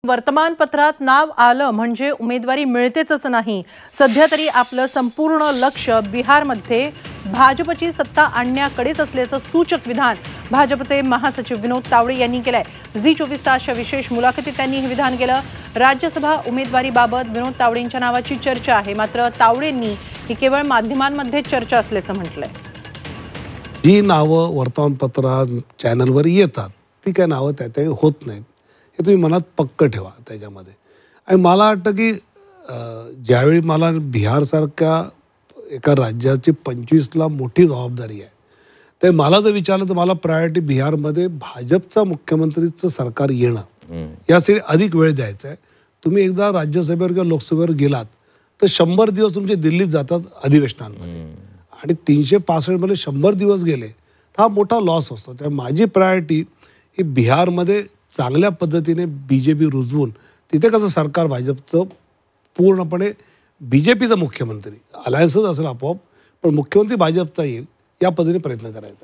वर्तमानपत्रात नाव आलं म्हणजे उमेदवारी मिळतेच असं नाही। सध्या तरी आपलं संपूर्ण लक्ष बिहारमध्ये भाजपची सत्ता आणण्याकडेच असल्याचं सूचक विधान भाजपचे महासचिव विनोद तावडे यांनी केलंय। झी24 तासच्या विशेष मुलाखतीत त्यांनी हे विधान केलं। राज्यसभा उमेदवारीबाबत विनोद तावडेंच्या नावाची चर्चा आहे, मात्र तावडेंनी ही केवळ माध्यमांमध्ये चर्चा असल्याचं म्हटलंय। जी नावं वर्तमानपत्रात चॅनलवर येतात ती काय नावं त्या होत नाहीत, हे तुम्ही मनात पक्क ठेवा त्याच्यामध्ये। आणि मला वाटतं की ज्यावेळी मला बिहारसारख्या एका राज्याची 25ला मोठी जबाबदारी आहे, ते मला जर विचारलं तर मला प्रायोरिटी बिहारमध्ये भाजपचा मुख्यमंत्रीचं सरकार येणं यासाठी अधिक वेळ द्यायचा आहे। तुम्ही एकदा राज्यसभेवर किंवा लोकसभेवर गेलात तर 100 दिवस तुमचे दिल्लीत जातात अधिवेशनांमध्ये, आणि 365 मध्ये 100 दिवस गेले तर हा मोठा लॉस असतो। त्यामुळे माझी प्रायोरिटी ही बिहारमध्ये चांगल्या पद्धतीने बीजेपी रुजवून तिथे कसं सरकार भाजपचं पूर्णपणे बीजेपीचा मुख्यमंत्री अलायन्सच असेल आपोआप, पण मुख्यमंत्री भाजपचा येईल या पद्धतीने प्रयत्न करायचा।